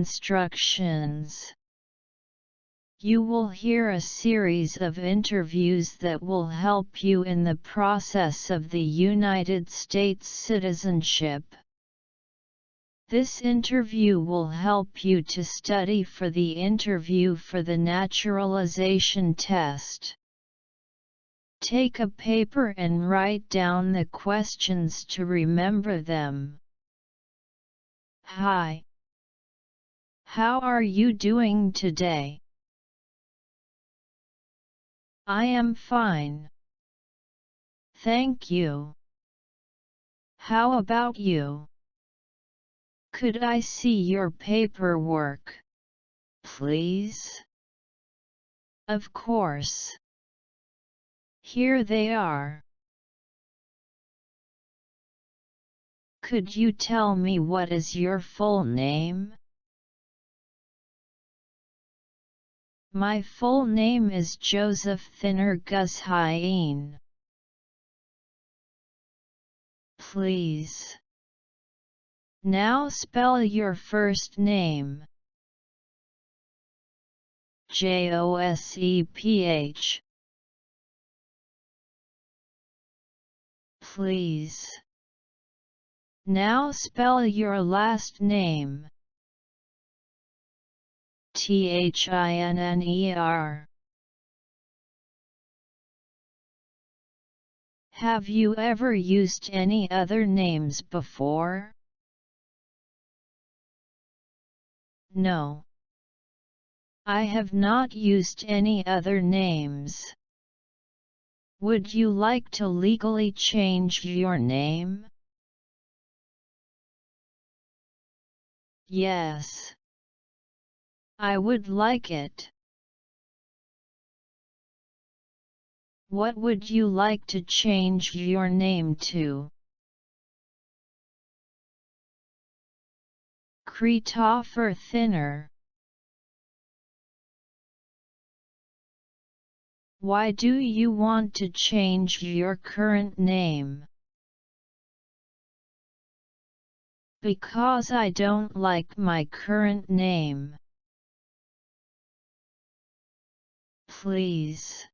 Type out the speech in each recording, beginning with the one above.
instructions. You will hear a series of interviews that will help you in the process of the United States citizenship. This interview will help you to study for the interview for the naturalization test. Take a paper and write down the questions to remember them. Hi. How are you doing today? I am fine. Thank you. How about you? Could I see your paperwork, please? Of course. Here they are. Could you tell me what is your full name? My full name is Joseph Thinner Gushain. Please. Now spell your first name. Joseph. Please. Now spell your last name. Thinner. Have you ever used any other names before? No. I have not used any other names. Would you like to legally change your name? Yes. I would like it. What would you like to change your name to? Christopher Thinner. Why do you want to change your current name? Because I don't like my current name. Please.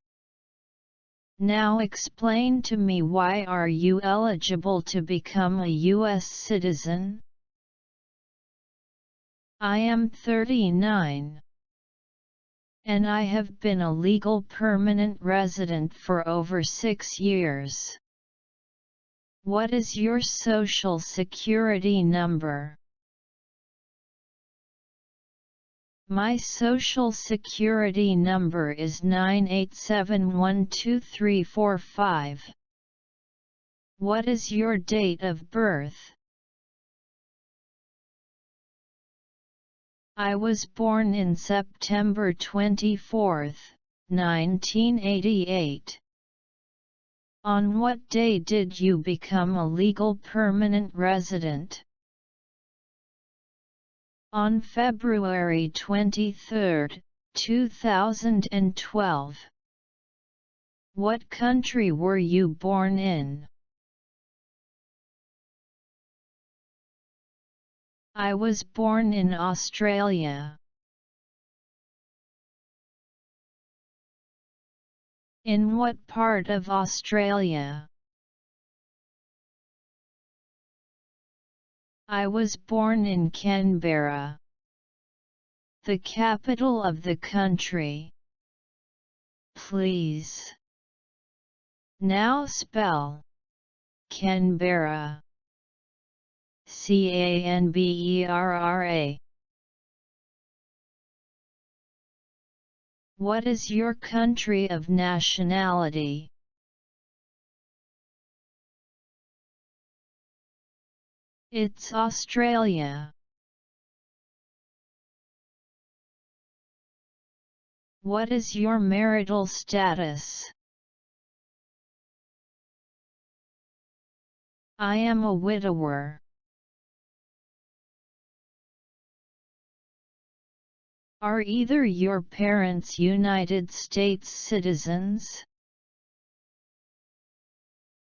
Now explain to me, why are you eligible to become a U.S. citizen? I am 39. And I have been a legal permanent resident for over 6 years. What is your social security number? My social security number is 987123445. What is your date of birth? I was born in September 24, 1988. On what day did you become a legal permanent resident? On February 23, 2012. What country were you born in? I was born in Australia. In what part of Australia? I was born in Canberra, the capital of the country. Please. Now spell Canberra. Canberra. What is your country of nationality? It's Australia. What is your marital status? I am a widower. Are either your parents United States citizens?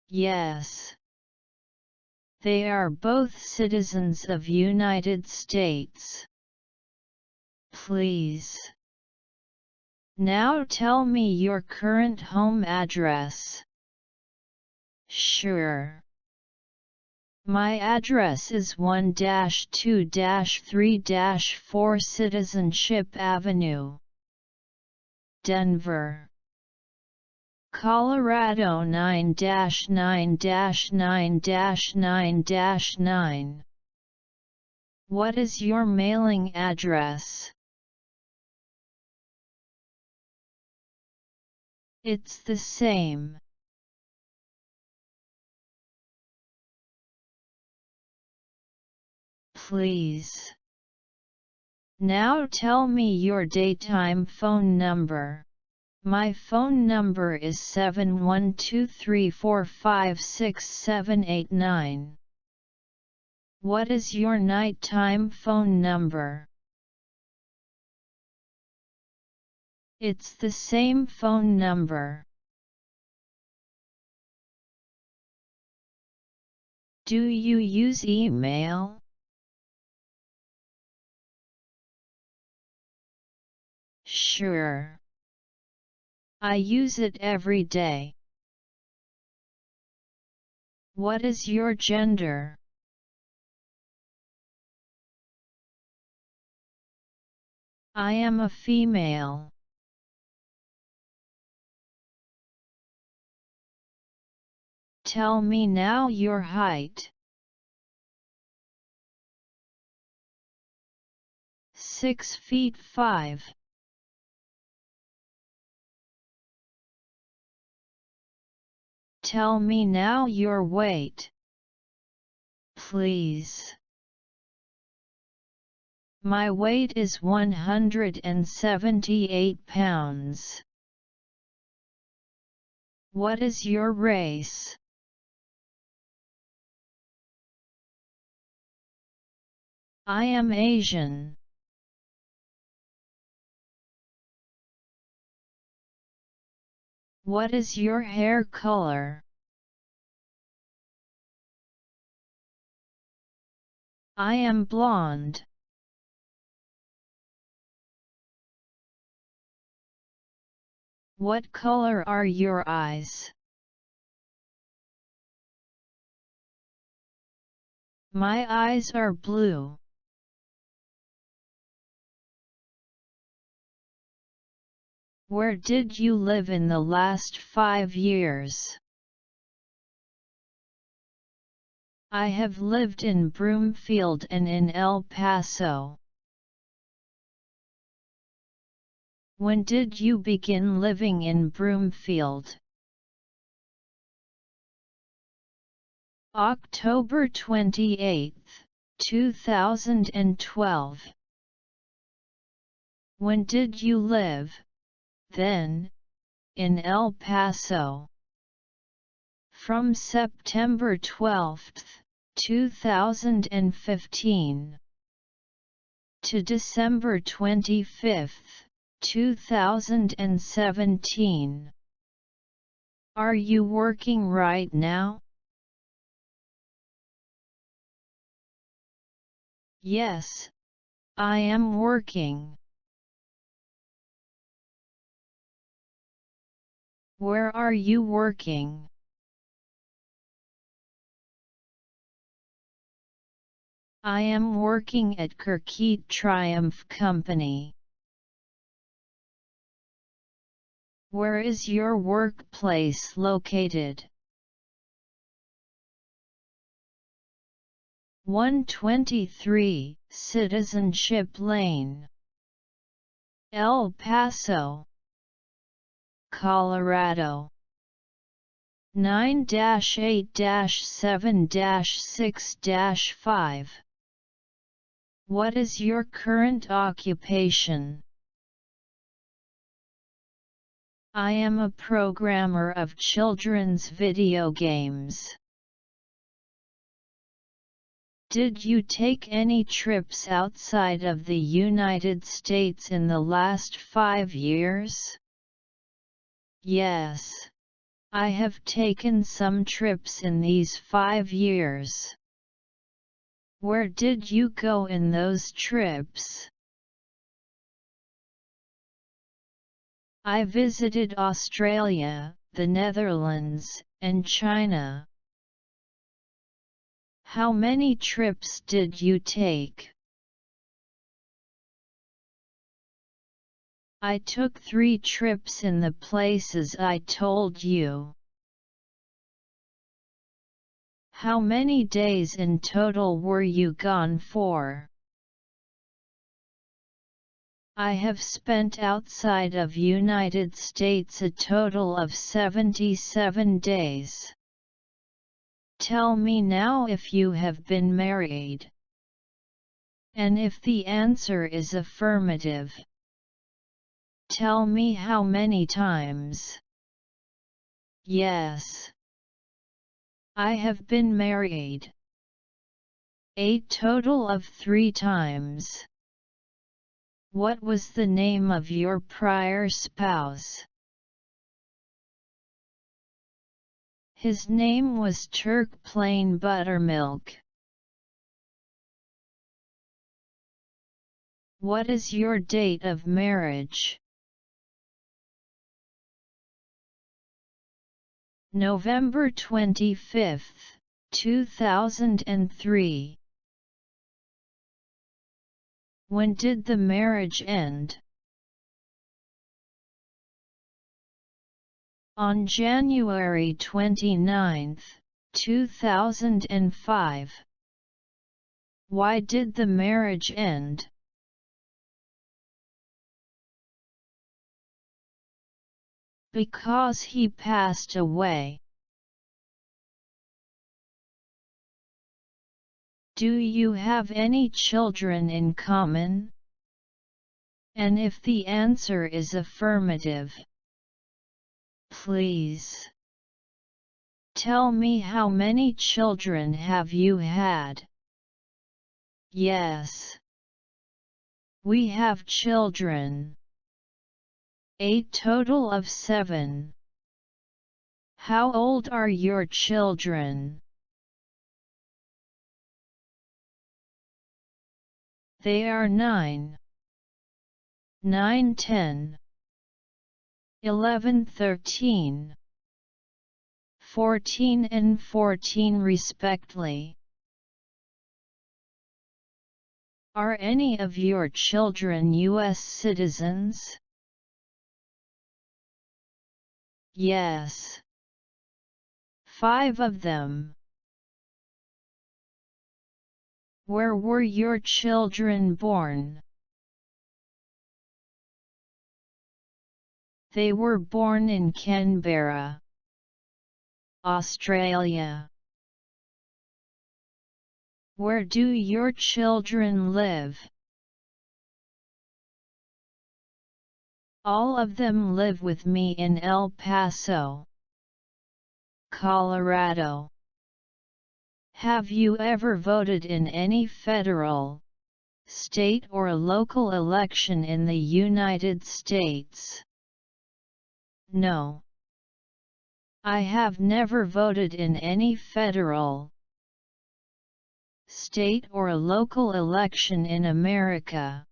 Yes. They are both citizens of United States. Please. Now tell me your current home address. Sure. My address is 1-2-3-4 Citizenship Avenue, Denver, Colorado 9-9-9-9-9. What is your mailing address? It's the same. Please. Now tell me your daytime phone number. My phone number is 71234567889. What is your nighttime phone number? It's the same phone number. Do you use email? Sure. I use it every day. What is your gender? I am a female. Tell me now your height. 6 feet 5. Tell me now your weight. Please. My weight is 178 pounds. What is your race? I am Asian. What is your hair color? I am blonde. What color are your eyes? My eyes are blue. Where did you live in the last 5 years? I have lived in Broomfield and in El Paso. When did you begin living in Broomfield? October 28, 2012. When did you live, then, in El Paso? From September 12, 2015 to December 25, 2017. Are you working right now? Yes, I am working. Where are you working? I am working at Kirkhead Triumph Company. Where is your workplace located? 123 Citizenship Lane, El Paso, Colorado 9-8-7-6-5. What is your current occupation? I am a programmer of children's video games. Did you take any trips outside of the United States in the last 5 years? Yes. I have taken some trips in these 5 years. Where did you go in those trips? I visited Australia, the Netherlands, and China. How many trips did you take? I took 3 trips in the places I told you. How many days in total were you gone for? I have spent outside of United States a total of 77 days. Tell me now if you have been married. And if the answer is affirmative, tell me how many times. Yes. I have been married. A total of 3 times. What was the name of your prior spouse? His name was Turk Plain Buttermilk. What is your date of marriage? November 25, 2003. When did the marriage end? On January 29, 2005. Why did the marriage end? Because he passed away. Do you have any children in common? And if the answer is affirmative, please tell me how many children have you had? Yes. We have children. A total of 7. How old are your children? They are 9, 9, 10, 11, 13, 14 and 14 respectively. Are any of your children U.S. citizens? Yes. 5 of them. Where were your children born? They were born in Canberra, Australia. Where do your children live? All of them live with me in El Paso, Colorado. Have you ever voted in any federal, state or local election in the United States? No. I have never voted in any federal, state or local election in America.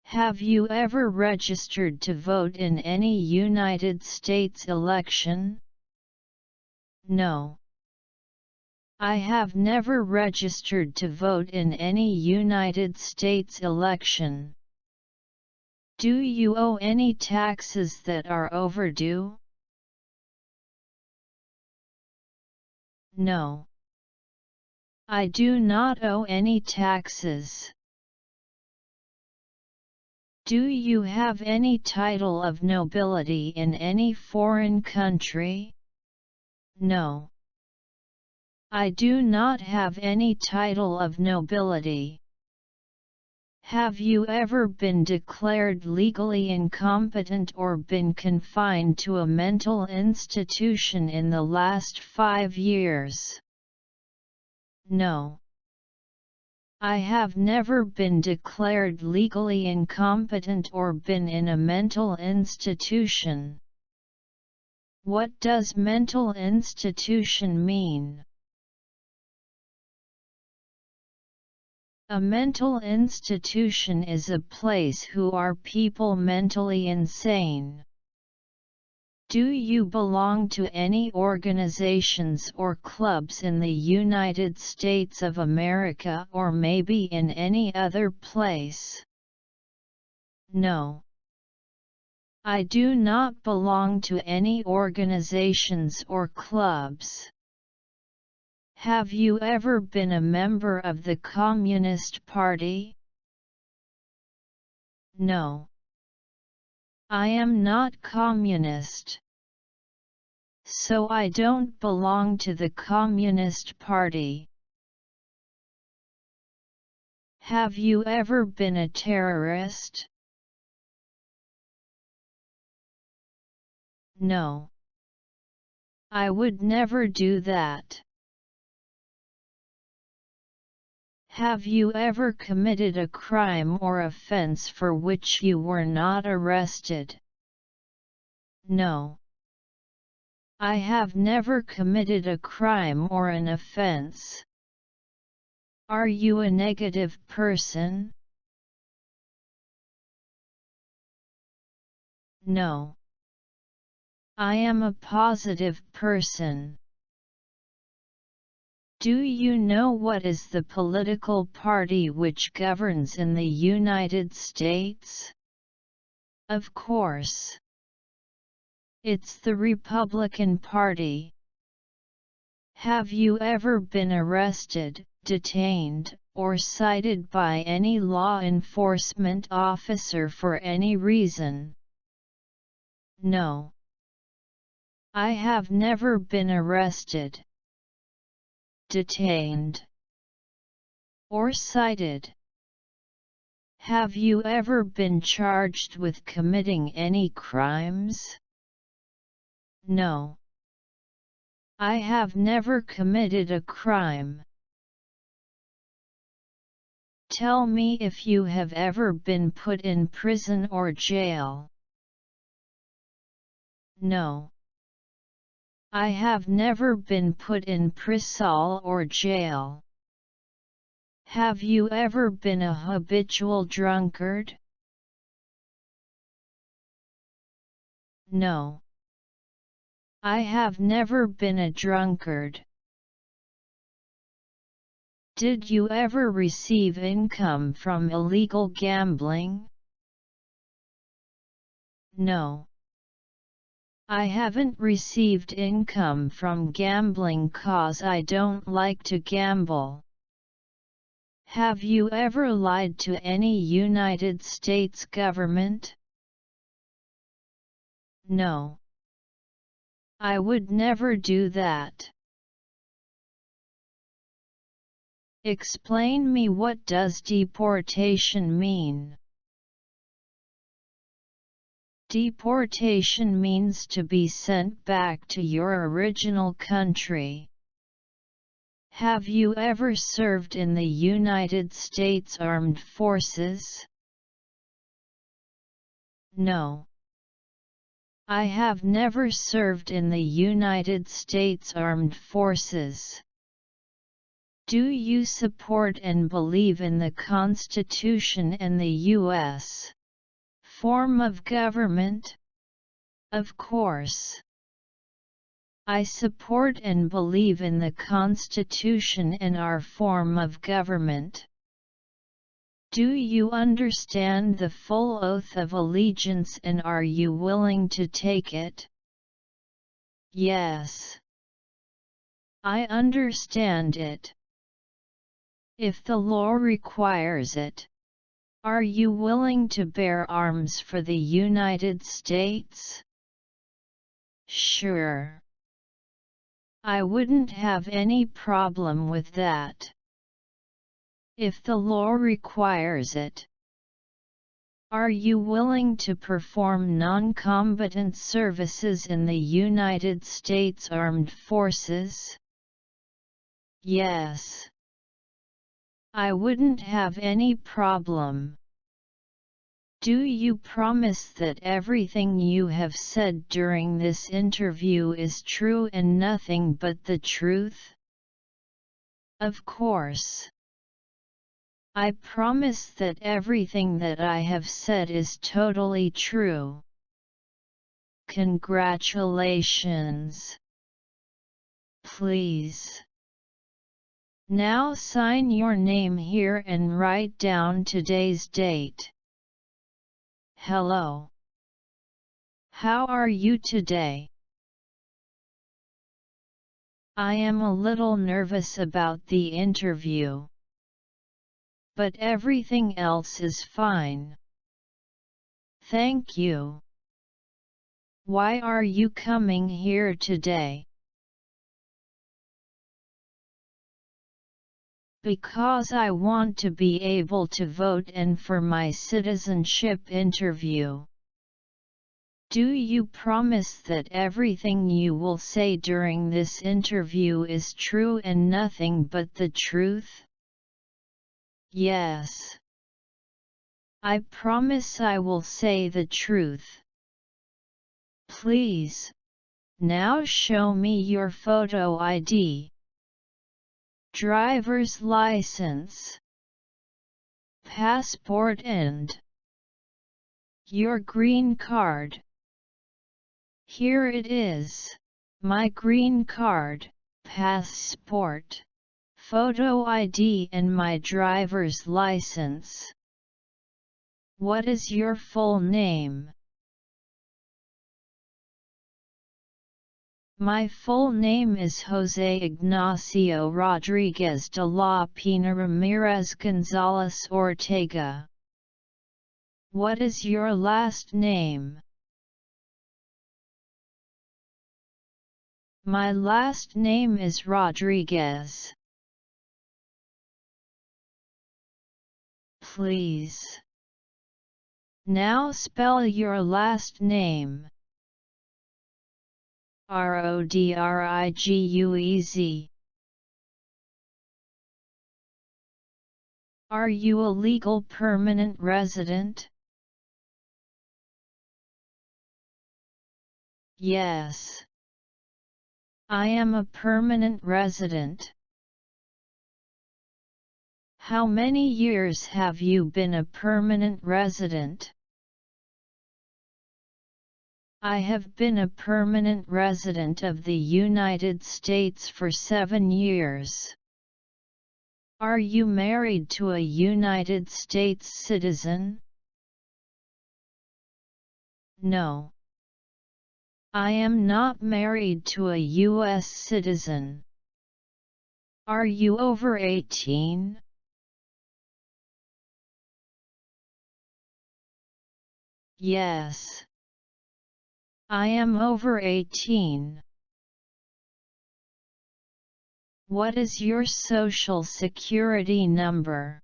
Have you ever registered to vote in any United States election? No. I have never registered to vote in any United States election. Do you owe any taxes that are overdue? No. I do not owe any taxes. Do you have any title of nobility in any foreign country? No. I do not have any title of nobility. Have you ever been declared legally incompetent or been confined to a mental institution in the last 5 years? No. I have never been declared legally incompetent or been in a mental institution. What does mental institution mean? A mental institution is a place who are people mentally insane. Do you belong to any organizations or clubs in the United States of America or maybe in any other place? No. I do not belong to any organizations or clubs. Have you ever been a member of the Communist Party? No. I am not communist. So I don't belong to the Communist Party. Have you ever been a terrorist? No. I would never do that. Have you ever committed a crime or offense for which you were not arrested? No. I have never committed a crime or an offense. Are you a negative person? No. I am a positive person. Do you know what is the political party which governs in the United States? Of course. It's the Republican Party. Have you ever been arrested, detained, or cited by any law enforcement officer for any reason? No. I have never been arrested, detained, or cited. Have you ever been charged with committing any crimes? No. I have never committed a crime. Tell me if you have ever been put in prison or jail. No. I have never been put in prison or jail. Have you ever been a habitual drunkard? No. I have never been a drunkard. Did you ever receive income from illegal gambling? No. I haven't received income from gambling 'cause I don't like to gamble. Have you ever lied to any United States government? No. I would never do that. Explain me, what does deportation mean? Deportation means to be sent back to your original country. Have you ever served in the United States Armed Forces? No. I have never served in the United States Armed Forces. Do you support and believe in the Constitution and the U.S. form of government? Of course. I support and believe in the Constitution and our form of government. Do you understand the full oath of allegiance and are you willing to take it? Yes. I understand it. If the law requires it, are you willing to bear arms for the United States? Sure. I wouldn't have any problem with that. If the law requires it. Are you willing to perform non-combatant services in the United States Armed Forces? Yes. I wouldn't have any problem. Do you promise that everything you have said during this interview is true and nothing but the truth? Of course. I promise that everything that I have said is totally true. Congratulations. Please. Now sign your name here and write down today's date. Hello. How are you today? I am a little nervous about the interview. But everything else is fine. Thank you. Why are you coming here today? Because I want to be able to vote and for my citizenship interview. Do you promise that everything you will say during this interview is true and nothing but the truth? Yes. I promise I will say the truth. Please, now show me your photo ID. Driver's license, passport and your green card. Here it is, my green card, passport, photo ID and my driver's license. What is your full name? My full name is Jose Ignacio Rodriguez de la Pina Ramirez Gonzalez Ortega. What is your last name? My last name is Rodriguez. Please. Now spell your last name. Rodriguez. Are you a legal permanent resident? Yes. I am a permanent resident. How many years have you been a permanent resident? I have been a permanent resident of the United States for 7 years. Are you married to a United States citizen? No. I am not married to a U.S. citizen. Are you over 18? Yes. I am over 18. What is your social security number?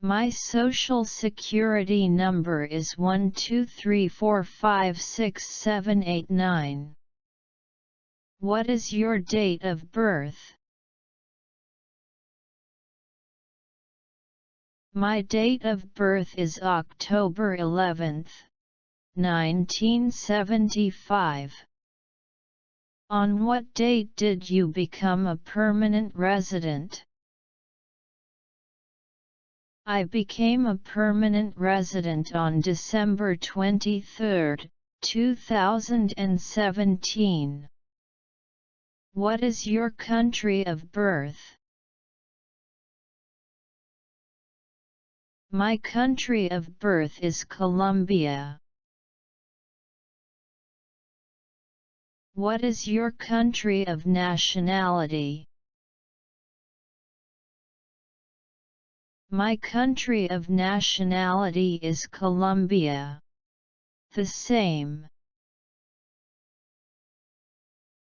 My social security number is 123456789. What is your date of birth? My date of birth is October 11th, 1975. On what date did you become a permanent resident? I became a permanent resident on December 23, 2017. What is your country of birth? My country of birth is Colombia. What is your country of nationality? My country of nationality is Colombia. The same.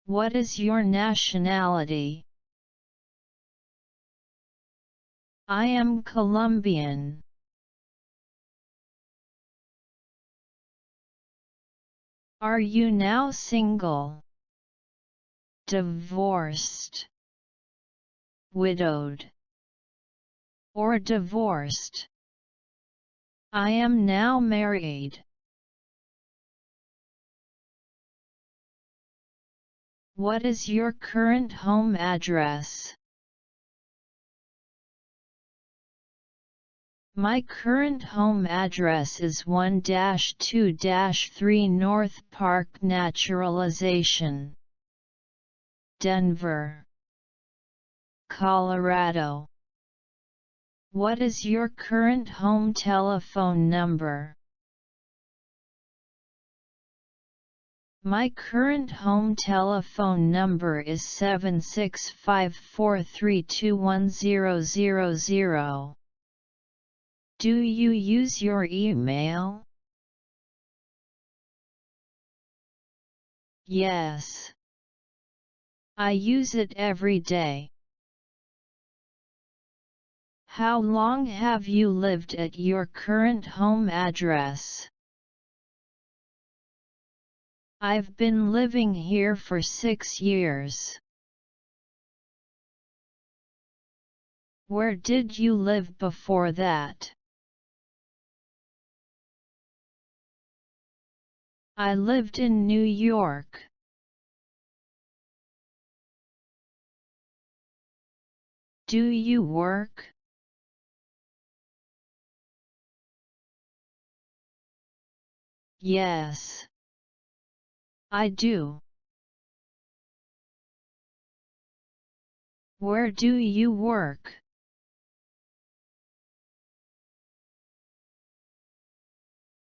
What is your nationality? I am Colombian. Are you now single? Divorced? Widowed? Or divorced? I am now married. What is your current home address? My current home address is 1-2-3 North Park Naturalization, Denver, Colorado. What is your current home telephone number? My current home telephone number is 765432100. Do you use your email? Yes. I use it every day. How long have you lived at your current home address? I've been living here for 6 years. Where did you live before that? I lived in New York. Do you work? Yes. I do. Where do you work?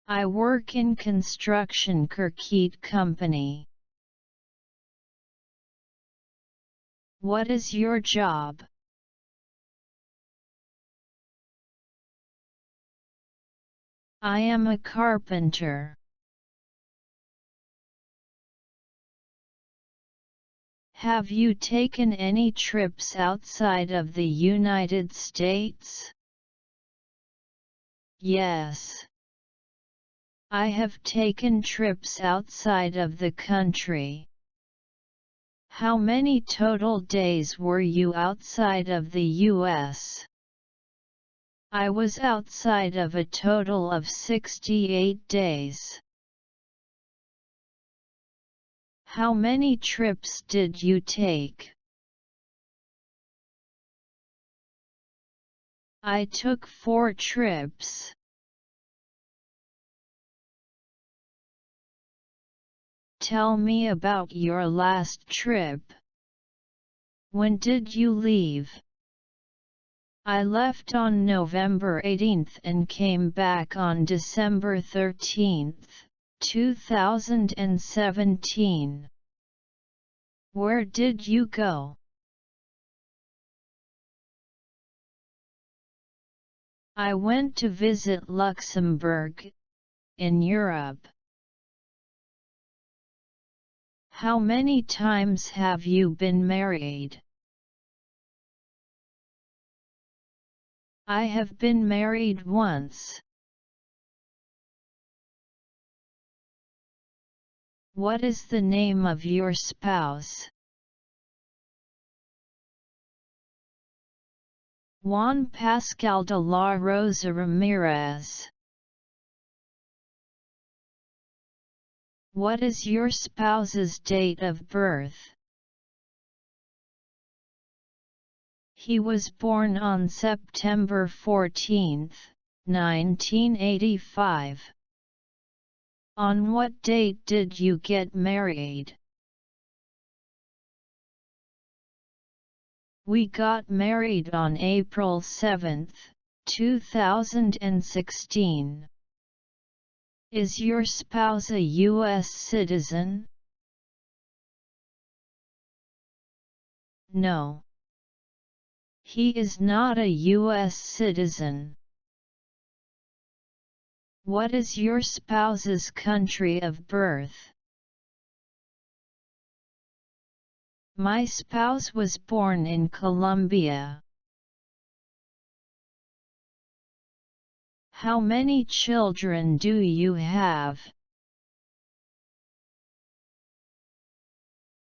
I work in construction Kirkhead company. What is your job? I am a carpenter. Have you taken any trips outside of the United States? Yes. I have taken trips outside of the country. How many total days were you outside of the U.S.? I was outside of a total of 68 days. How many trips did you take? I took 4 trips. Tell me about your last trip. When did you leave? I left on November 18 and came back on December 13, 2017. Where did you go? I went to visit Luxembourg, in Europe. How many times have you been married? I have been married once. What is the name of your spouse? Juan Pascal de la Rosa Ramirez. What is your spouse's date of birth? He was born on September 14, 1985. On what date did you get married? We got married on April 7, 2016. Is your spouse a U.S. citizen? No. He is not a U.S. citizen. What is your spouse's country of birth? My spouse was born in Colombia. How many children do you have?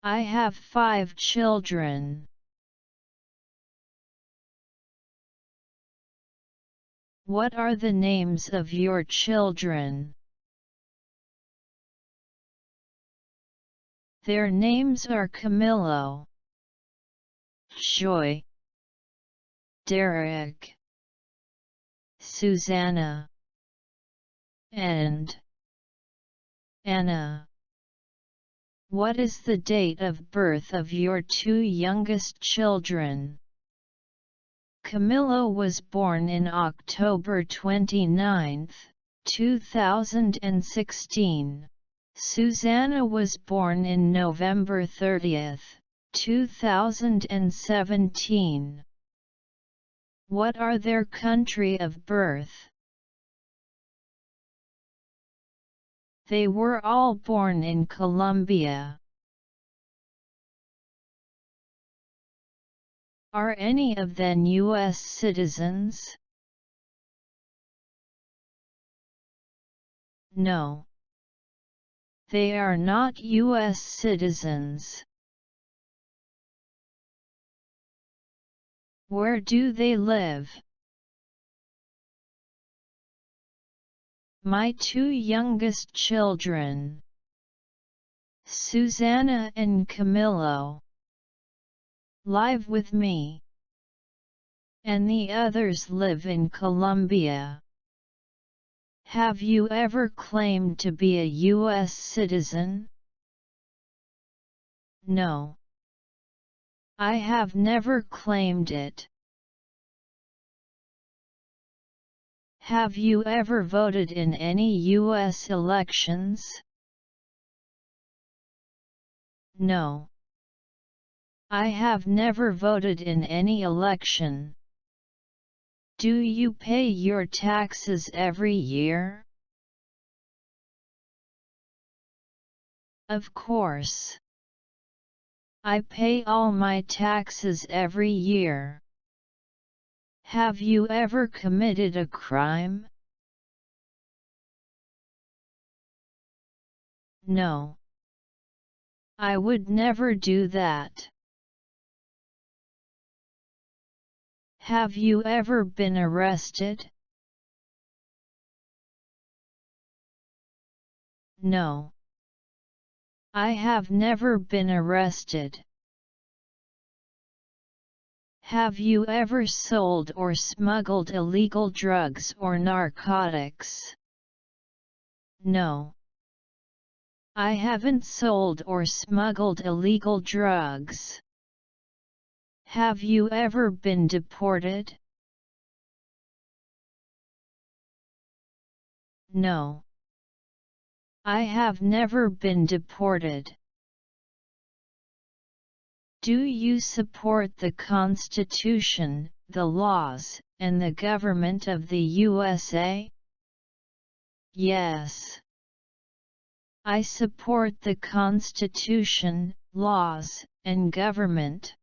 I have 5 children. What are the names of your children? Their names are Camilo, Joy, Derek, Susanna and Anna. What is the date of birth of your two youngest children? Camillo was born in October 29, 2016. Susanna was born in November 30, 2017. What are their country of birth? They were all born in Colombia. Are any of them U.S. citizens? No. They are not U.S. citizens. Where do they live? My two youngest children, Susanna and Camillo, live with me, and the others live in Colombia. Have you ever claimed to be a U.S. citizen? No. I have never claimed it. Have you ever voted in any U.S. elections? No. I have never voted in any election. Do you pay your taxes every year? Of course. I pay all my taxes every year. Have you ever committed a crime? No. I would never do that. Have you ever been arrested? No. I have never been arrested. Have you ever sold or smuggled illegal drugs or narcotics? No. I haven't sold or smuggled illegal drugs. Have you ever been deported? No. I have never been deported. Do you support the Constitution, the laws, and the government of the USA? Yes. I support the Constitution, laws, and government.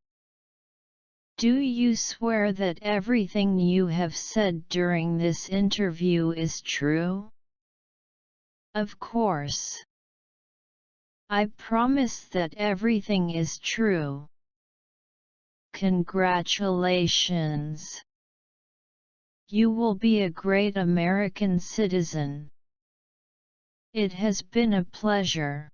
Do you swear that everything you have said during this interview is true? Of course. I promise that everything is true. Congratulations! You will be a great American citizen. It has been a pleasure.